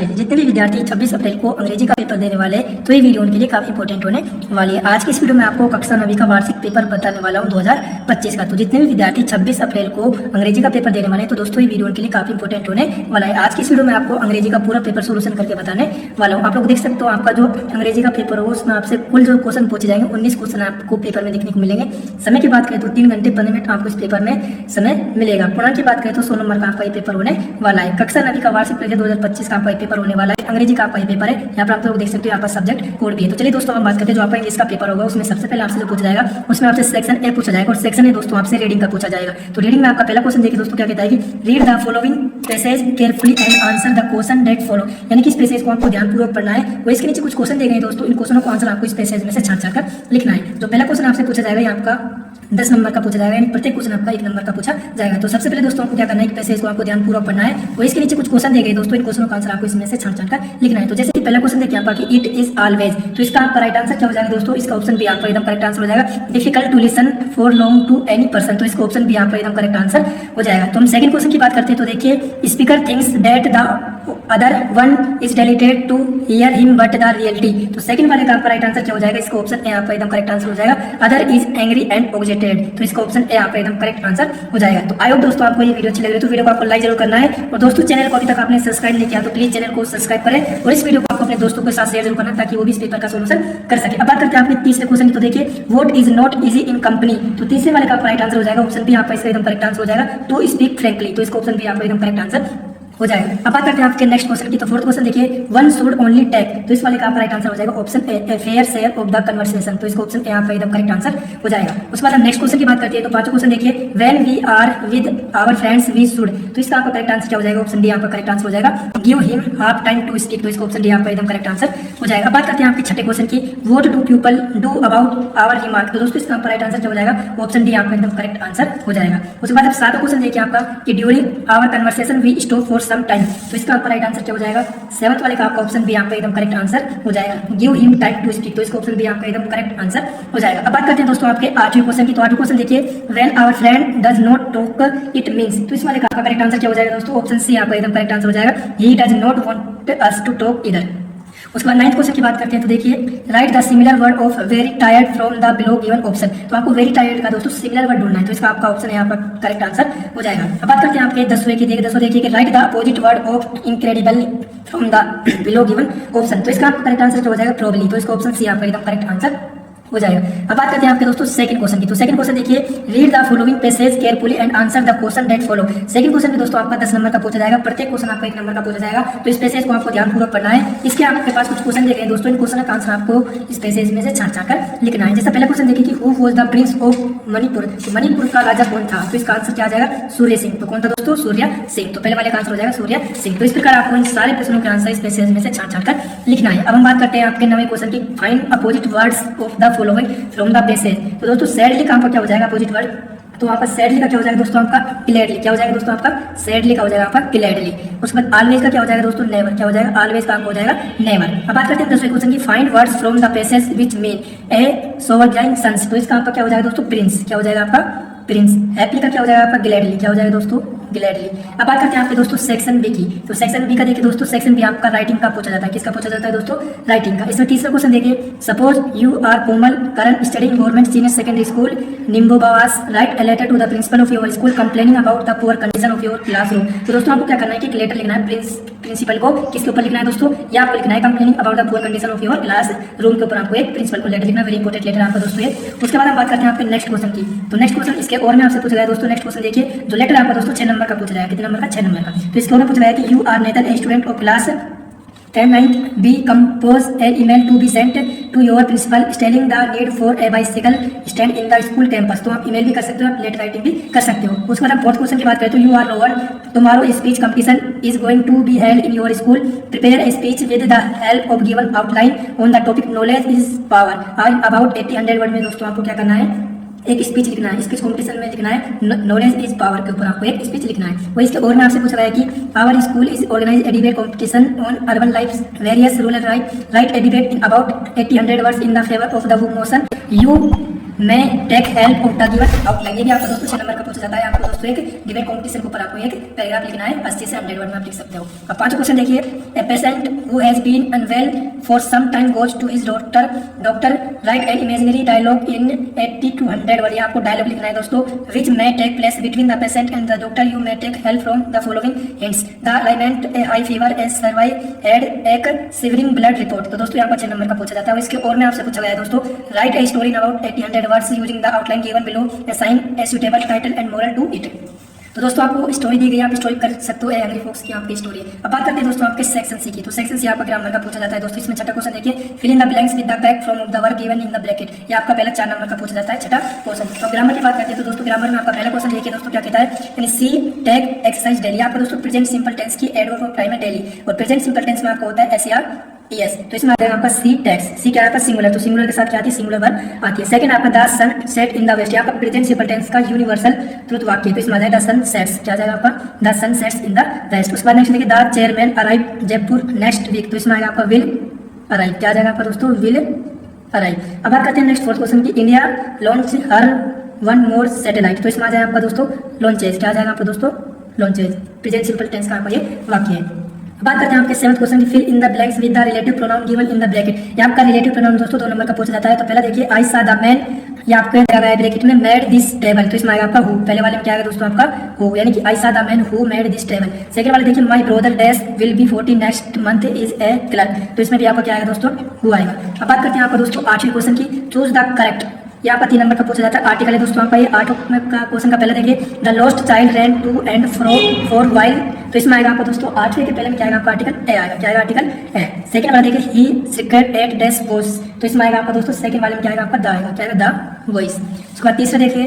जितने भी विद्यार्थी 26 अप्रैल को अंग्रेजी का पेपर देने वाले हैं तो ये वीडियो उनके लिए काफी इंपॉर्टेंट होने वाली है। आज की इस वीडियो में आपको कक्षा 9वीं का वार्षिक पेपर बताने वाला हूँ 2025 का। तो जितने भी विद्यार्थी 26 अप्रैल को अंग्रेजी का पेपर देने वाले हैं तो दोस्तों ये वीडियो उनके लिए काफी इंपॉर्टेंट होने वाला है। आज की इस वीडियो में आपको अंग्रेजी का पूरा पेपर सोल्यूशन करके बताने वाला हूँ। आप लोग देख सकते हो आपका जो अंग्रेजी का पेपर हो उसमें आपसे कुल जो क्वेश्चन पूछे जाएंगे 19 क्वेश्चन आपको पेपर में देखने को मिलेंगे। समय की बात करें तो 3 घंटे 15 मिनट आपको इस पेपर में समय मिलेगा। पूर्णांक की बात करें तो 100 नंबर का आपका ये पेपर होने वाला है। कक्षा 9वीं का वार्षिक परीक्षा 2025 का आपका पेपर होने वाला है। अंग्रेजी का आपका ये पेपर है। यहाँ पर आप लोग देख सकते हो यहाँ पर सब्जेक्ट कोड भी है। तो चलिए दोस्तों हम बात करते हैं जो आपका इंग्लिश का पेपर होगा उसमें सबसे पहले आपसे जो पूछा जाएगा उसमें आपसे सेक्शन ए पूछा जाएगा और सेक्शन ए दोस्तों आपसे रीडिंग का पूछा जाएगा। तो रीडिंग में आपका पहला क्वेश्चन देखिए दोस्तों क्या कहता है कि read the following passage carefully and answer the question that follow. यानी कि इस पैसेज को आपको ध्यानपूर्वक पढ़ना है और इसके नीचे कुछ क्वेश्चन दिए गए दोस्तों। इन क्वेश्चनों को आंसर आपको इस पैसेज में से छांट कर लिखना है। जो पहला क्वेश्चन आपसे पूछा जाएगा ये आपका 10 नंबर का पूछा जाएगा, यानी प्रत्येक क्वेश्चन आपका 1 नंबर का पूछा जाएगा। तो सबसे पहले दोस्तों आपको क्या करना है कि पैसेज को आपको ध्यानपूर्वक पढ़ना है और इसके नीचे कुछ क्वेश्चन दिए गए दोस्तों। इन क्वेश्चनों का आंसर आपको इसमें से छांट कर लिखना है। तो जैसे कि पहला क्वेश्चन देखिए आपका कि इट इज ऑलवेज, तो इसका आपका राइट आंसर क्या हो जाएगा दोस्तों? इसका ऑप्शन बी आपका एकदम करेक्ट आंसर हो जाएगा। Difficult to listen for long to any person, तो इसका ऑप्शन बी आपका एकदम करेक्ट आंसर हो जाएगा। तो हम सेकंड क्वेश्चन की बात करते हैं तो देखिए speaker things that the other one is deleted to hear him but the reality, तो सेकंड वाले का आपका राइट आंसर क्या हो जाएगा? इसका ऑप्शन ए आपका एकदम करेक्ट आंसर हो जाएगा। Other is angry and objected, तो इसका ऑप्शन ए आपका एकदम करेक्ट आंसर हो जाएगा। तो आई होप दोस्तों आपको ये वीडियो अच्छी लग रही है तो वीडियो को आपको लाइक जरूर करना है और दोस्तों चैनल को अभी तक आपने सब्सक्राइब नहीं किया तो प्लीज चैनल को सब्सक्राइब करें और इस वीडियो को आपको अपने दोस्तों के साथ शेयर जरूर करना ताकि वो भी इस पेपर का सोल्यूशन कर सके। अब बात करते हैं आपके तीसरे क्वेश्चन की। तो देखिए what is not easy in company, तो तीसरे वाले का आपका राइट आंसर हो जाएगा। ऑप्शन बी आपका इसका एकदम करेक्ट आंसर हो जाएगा। टू स्पीक फ्रैंकली, तो इसका ऑप्शन बी आपका एकदम करेक्ट आंसर हो जाएगा। अब बात करते हैं आपके नेक्स्ट क्वेश्चन की। तो फोर्थ क्वेश्चन देखिए वन शुड ओनली टेक, तो इस वाले का आपका राइट आंसर हो जाएगा option a fair share of the conversation, तो इसका ऑप्शन ए आपका एकदम करेक्ट आंसर हो जाएगा। उसके बाद हम नेक्स्ट क्वेश्चन की बात करते हैं। तो पांचवा क्वेश्चन देखिए when we are with our friends we should, तो इसका आपका करेक्ट आंसर क्या हो जाएगा? ऑप्शन डी आपका करेक्ट आंसर हो जाएगा। Give him half time to speak, तो इसका ऑप्शन डी आपका एकदम करेक्ट आंसर हो जाएगा। अब बात करते हैं आपके छठे क्वेश्चन की what do people do about our remark, तो दोस्तों इसका आपका राइट आंसर क्या हो जाएगा? ऑप्शन डी आपका एकदम करेक्ट आंसर हो जाएगा। उसके बाद अब सातवां क्वेश्चन देखिए आपका कि during our conversation we stop for some time, तो आपका राइट आंसर क्या हो जाएगा? सेवंथ वाले का आपका ऑप्शन बी आपका एकदम करेक्ट आंसर हो जाएगा। Give him time to speak, तो इसका ऑप्शन बी आपका एकदम करेक्ट आंसर हो जाएगा। अब बात करते हैं दोस्तों आपके आठवें क्वेश्चन की। तो आठवें क्वेश्चन देखिए when our friend does not talk it means, तो इस वाले का आपका करेक्ट आंसर क्या हो जाएगा दोस्तों? ऑप्शन सी आपका एकदम करेक्ट आंसर हो जाएगा। He does not want us to talk इधर। उसके बाद 9th क्वेश्चन की बात करते हैं। तो देखिए right the similar word of very tired from the below given option, तो आपको वेरी टायर्ड का दोस्तों सिमिलर वर्ड ढूंढना है, तो इसका आपका ऑप्शन यहाँ पर करेक्ट आंसर हो जाएगा। अब बात करते हैं आपके 10वें की। देखिए कि right the opposite word of incredible from the below given option, तो इसका आपका करेक्ट आंसर क्या हो जाएगा? प्रोबेबली, तो इसका ऑप्शन सी आपका एकदम करेक्ट आंसर हो जाएगा। अब बात करते हैं आपके दोस्तों सेकंड क्वेश्चन की। तो सेकंड क्वेश्चन देखिए read the following passage carefully and answer the question that follow. Second question में दोस्तों आपका 10 नंबर का पूछा जाएगा। प्रत्येक क्वेश्चन आपका 1 नंबर का पूछा जाएगा। तो इस पैसेज को आपको ध्यानपूर्वक पढ़ना है। इसके आपके पास कुछ क्वेश्चन दिए गए दोस्तों। इन क्वेश्चन का आंसर आपको इस पैसेज में से छांट कर लिखना है। जैसा पहला क्वेश्चन देखिए कि who was the Prince of Manipur, तो मणिपुर का राजा कौन था? तो इसका आंसर क्या आ जाएगा? सूर्य सिंह। तो कौन था दोस्तों? सूर्य सिंह। तो पहले वाले का आंसर हो जाएगा सूर्य सिंह। तो इस प्रकार आपको इन सारे प्रश्नों के आंसर इस पैसेज में से छांट कर लिखना है। अब हम बात करते हैं आपके 9वें क्वेश्चन की find opposite words of the following from the passage. तो दोस्तों सैडली का आपका क्या हो जाएगा अपोजिट वर्ड? तो आपका सैडली का क्या हो जाएगा दोस्तों? आपका ग्लैडली। क्या हो जाएगा दोस्तों? आपका सैडली का हो जाएगा आपका ग्लैडली। उसके बाद ऑलवेज का क्या हो जाएगा दोस्तों? नेवर। क्या हो जाएगा? ऑलवेज का आपका हो जाएगा नेवर। अब बात करते हैं 10वें क्वेश्चन की find words from the passage which mean a sovereign sons, तो इसका आपका क्या हो जाएगा दोस्तों? प्रिंस। क्या हो जाएगा आपका? प्रिंस। हैप्पी का क्या हो जाएगा आपका? ग्लैडली। क्या हो जाएगा दोस्तों? ग्लैडली। अब बात करते हैं आपके दोस्तों सेक्शन बी की। तो सेक्शन बी का देखिए दोस्तों सेक्शन बी आपका राइटिंग का पूछा जाता है। किसका पूछा जाता है दोस्तों? राइटिंग का। इसमें तीसरा क्वेश्चन देखिए suppose you are Komal Karan studying government senior secondary school Nimbobawas write a letter to the principal of your school complaining about the poor condition of your classroom, तो दोस्तों आपको क्या करना है कि एक लेटर लिखना है प्रिंसिपल को। किसके ऊपर लिखना है दोस्तों? या आपको लिखना है complaining about the poor condition of your class room के ऊपर आपको एक प्रिंसिपल को लेटर लिखना। वेरी इंपॉर्टेंट लेटर आपका दोस्तों है। उसके बाद हम बात करते हैं आपके नेक्स्ट क्वेश्चन की। तो नेक्स्ट क्वेश्चन इसके और में आपसे पूछा गया दोस्तों। नेक्स्ट क्वेश्चन देखिए जो लेटर आपका दोस्तों 6 नंबर का पूछा जाएगा। कितने नंबर का? 6 नंबर का। तो इसके और में पूछा गया कि you are neither a student of class 10th B compose an email to be sent to your principal stating the need for a bicycle stand in the school campus, तो आप ईमेल भी कर सकते हो, आप लेटर राइटिंग भी कर सकते हो। उसके बाद हम फोर्थ क्वेश्चन की बात करें तो you are rover tomorrow speech competition is going to be held in your school prepare a speech with the help of given outline on the topic knowledge is power. About 80-100 word में दोस्तों आपको क्या करना है? एक speech लिखना है। Speech competition में लिखना है नॉलेज इज पावर के ऊपर आपको एक स्पीच लिखना है। वो इसके और में आपसे पूछा गया है कि our school is organise a debate competition on urban life versus rural write a debate in about 80-100 words in the favour of the book motion you may take help of the given outline. ये भी आपको दोस्तों 6 number का पूछा जाता है। आपको दोस्तों एक गिवन कॉम्पिटिशन के ऊपर आपको एक पैराग्राफ लिखना है, 80 से 100 वर्ड में आप लिख सकते हो। अब 5 क्वेश्चन देखिए। A patient who has been unwell for some time goes to his doctor write an imaginary dialogue in 80 to 100 word. आपको डायलॉग लिखना है दोस्तों, which may take place between the patient and the doctor. You may take help from the following hints. The ailment a high fever a severe had एक shivering blood report. तो दोस्तों यहाँ पर 6 number का पूछा जाता है। इसके और में आपसे पूछा गया है दोस्तों, write a story in about 80-100 words using the outline given below, assign a suitable title and moral to it. तो दोस्तों आपको स्टोरी दी गई है, आप स्टोरी कर सकते हो एंग्री फॉक्स की आपकी स्टोरी है। अब बात करते हैं दोस्तों आपके सेक्शन सी की। तो सेक्शन सी आपका ग्रामर का पूछा जाता है दोस्तों। इसमें छठा क्वेश्चन देखिए, fill in the blanks with the correct form of the verb given in the bracket. ये आपका पहला 4 नंबर का पूछा जाता है, छठा क्वेश्चन। तो ग्रामर की बात करते हैं तो दोस्तों ग्रामर में आपका पहला क्वेश्चन देखिए दोस्तों क्या कहता है, यानी सी टैग एक्सरसाइज डेली। आपका दोस्तों प्रेजेंट सिंपल टेंस की एडवर्ब ऑफ टाइम है डेली, और प्रेजेंट सिंपल टेंस में आपका होता है एसईआर यस। तो इसमें आता है आपका सी टैक्स। सी क्या है आपका सिंगुलर, तो सिंगुलर के साथ क्या आती है, सिंगुलर वर्ब आती है। सेकंड आपका the sun set in the west. आपका प्रेजेंट सिंपल टेंस का यूनिवर्सल ट्रुथ वाक्य, तो इसमें आ जाएगा द सन सेट्स। क्या जाएगा आपका, the sun sets in the west. उसके बाद नेक्स्ट देखिए, the chairman arrive Jaipur next week. तो इसमें आएगा आपका विल अराइव। क्या जाएगा आपका दोस्तों, विल अराइव। अब बात करते हैं नेक्स्ट फोर्थ क्वेश्चन की, इंडिया लॉन्च हर वन मोर सैटेलाइट। तो इसमें आ जाएगा आपका दोस्तों लॉन्चेज। क्या जाएगा आपका दोस्तों, लॉन्चेज। प्रेजेंट सिंपल टेंस का आपका ये वाक्य है। बात करते हैं आपके 7th क्वेश्चन की, fill in the blanks with the relative pronoun given in the bracket. ये आपका रिलेटिव प्रोनाउन दोस्तों 2 नंबर का पूछा जाता है। तो पहला देखिए, आई सा द मैन, ये आपके लगाया ब्रैकेट में मेड दिस टेबल। तो इसमें आएगा आपका हु। पहले वाले में क्या आएगा दोस्तों आपका हु, यानी कि आई सा the man who made this table. Second वाले देखिए, my brother dash will be 40 next month is a clerk. तो इसमें भी आपका क्या आएगा दोस्तों, हु आएगा। अब बात करते हैं आपका दोस्तों 8वें क्वेश्चन की, चूज द करेक्ट। ये आपका 3 नंबर का पूछा जाता है, आर्टिकल है दोस्तों आपका ये। 8 का क्वेश्चन का पहले देखिए, the lost child ran to and fro for while. तो इसमें आएगा आपका दोस्तों 8वें के पहले में क्या आएगा आपका, आर्टिकल ए आएगा। क्या आएगा, आर्टिकल ए। सेकंड वाला देखिए, ही सीक्रेट एट डैश वॉइस। तो इसमें आएगा आपका दोस्तों सेकंड वाले में क्या आएगा आपका, द आएगा। क्या आएगा, द वॉइस। उसके बाद तीसरा देखिए,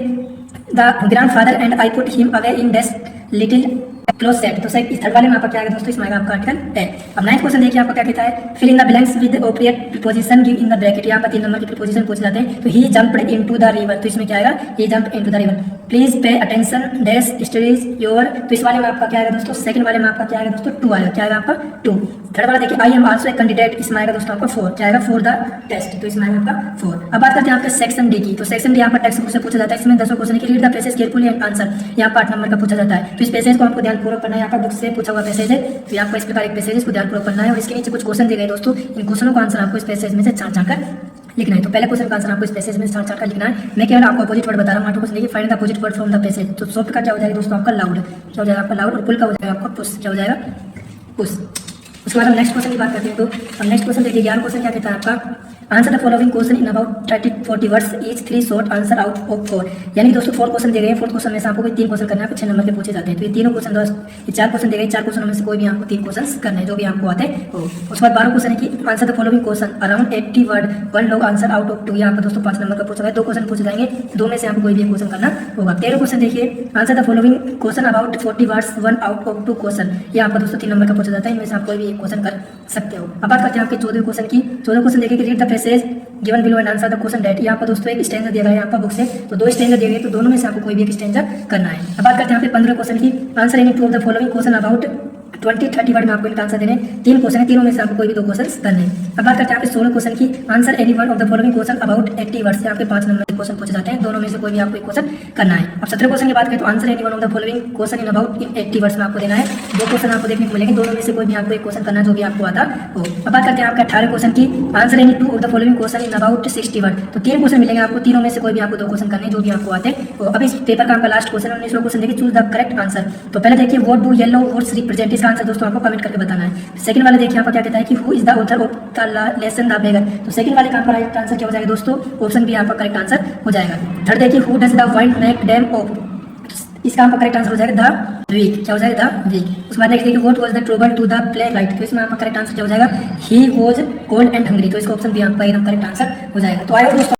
the grandfather and I put him away in dash little close set. तो थर्ड वाले में आपका क्या आएगा दोस्तों, इसमें आएगा आपका आर्टिकल ए। अब 9th क्वेश्चन देखिए आपका क्या कहता है, fill in the blanks with appropriate preposition give in the bracket. यहाँ पर 3 नंबर के प्रीपोजिशन पूछे जाते हैं। तो he jumped into the river. तो इसमें क्या आएगा, he jumped into the river. Please pay attention dash studies your. तो इस वाले में आपका क्या आएगा दोस्तों, सेकंड वाले में आपका क्या आएगा दोस्तों, 2 आएगा। क्या आएगा आपका 2। थर्ड वाला देखिए, I am also a candidate. इसमें आएगा दोस्तों आपका 4। क्या आएगा, फॉर द टेस्ट। तो इसमें आएगा आपका 4। अब बात करते हैं आपके सेक्शन डी की। तो सेक्शन डी यहाँ पर टेक्स्ट बुक से पूछा जाता है। इसमें 10 क्वेश्चन की, read the passage carefully and answer. यहाँ पर 8 नंबर का पूछा जाता है। तो इस पैसेज को आपको ध्यानपूर्वक पढ़ना है। यहाँ पर बुक से पूछा हुआ पैसेज है, तो आपको इस प्रकार एक पैसेज को ध्यानपूर्वक पढ़ना है। और इसके नीचे कुछ क्वेश्चन दिए गए दोस्तों, इन क्वेश्चनों का आंसर आपको इस पैसेज में से छांट कर लिखना है। तो पहले क्वेश्चन का आंसर आपको इस पैसेज में छांट कर लिखना है। मैं केवल आपको अपोजिट वर्ड बता रहा हूँ। 8 क्वेश्चन देखिए, find the opposite word from the passage. तो सॉफ्ट का क्या हो जाएगा दोस्तों आपका, लाउड। क्या हो जाएगा आपका, लाउड। और पुल का हो जाएगा आपका पुश। क्या हो जाएगा, पुश। उसके बाद हम नेक्स्ट क्वेश्चन की बात करते हैं। तो हम नेक्स्ट क्वेश्चन देखिए, 11 क्वेश्चन क्या कहता है आपका, answer the following question in about 30-40 words each 3 short answer out of 4। यानी कि दोस्तों 4 क्वेश्चन दे गए हैं। 4 क्वेश्चन में से आपको कोई 3 क्वेश्चन करना है, 6 नंबर के पूछे जाते हैं। तो ये तीनों क्वेश्चन ये 4 क्वेश्चन दे गए, 4 क्वेश्चन में से कोई भी आपको 3 क्वेश्चन करने हैं, जो भी आपको आते हैं। उसके बाद 12 क्वेश्चन है कि answer the following question around 80 word 1 log answer out of 2। यहाँ पर दोस्तों 5 नंबर का पूछा गया। 2 क्वेश्चन पूछे जाएंगे, 2 में से आपको कोई भी क्वेश्चन करना होगा। 13 क्वेश्चन देखिए, answer the following question about 40 words 1 out of 2 question. ये आपका दोस्तों 3 नंबर का पूछा जाता है। इनमें से आप कोई भी एक क्वेश्चन कर सकते हो। अब बात करते हैं आपके 14 क्वेश्चन की। 14 क्वेश्चन देखिए, read the passage given below and answer the question that. यहाँ पर दोस्तों एक स्टैंजा दिया गया है यहाँ पर बुक से। तो 2 स्टैंजा दिए गए, तो दोनों में से आपको कोई भी एक स्टैंजा करना है। अब बात करते हैं यहाँ पे 15 क्वेश्चन की, answer any 2 of the following question about 20-30 word में आपको इनका आंसर देने। 3 क्वेश्चन है, तीनों में से आपको कोई भी 2 क्वेश्चन करने हैं। अब बात करते हैं आपके 16 क्वेश्चन की, answer any one of the following question about 80 word से आपके 5 नंबर के क्वेश्चन पूछे जाते हैं। दोनों में से कोई भी आपको एक क्वेश्चन करना है। अब 17 क्वेश्चन की बात करें तो answer any one of the following question in about 80 words में आपको देना है। 2 क्वेश्चन आपको देखने को मिलेंगे, दोनों में से कोई भी आपको एक क्वेश्चन करना है, जो भी आपको आता हो। अब बात करते हैं आपके 18 क्वेश्चन की, answer any 2 of the following question in about 60 word. तो 3 क्वेश्चन मिलेंगे आपको, तीनों में से कोई भी आपको 2 क्वेश्चन करने, जो भी आपको आते हैं। तो अब इस पेपर का आपका लास्ट क्वेश्चन 19वां क्वेश्चन देखिए, चूज द करेक्ट आंसर। तो पहले देखिए, what do yellow words represent. इसका आंसर दोस्तों आपको कमेंट करके बताना है। सेकंड वाले देखिए आपको क्या कहता है कि who is the author of the lesson the beggar. तो सेकंड वाले का आपका राइट आंसर क्या हो जाएगा दोस्तों, ऑप्शन बी आपका करेक्ट आंसर हो जाएगा। थर्ड देखिए, who does the wild make dam of. इसका आपका करेक्ट आंसर हो जाएगा द वीक। क्या हो जाएगा, द वीक। उसके बाद देखिए, what was the trouble to the play right. तो इसमें आपका करेक्ट आंसर क्या हो जाएगा, he was cold and hungry. तो इसका ऑप्शन बी आपका एकदम करेक्ट आंसर हो जाएगा। तो आई होप दोस्तों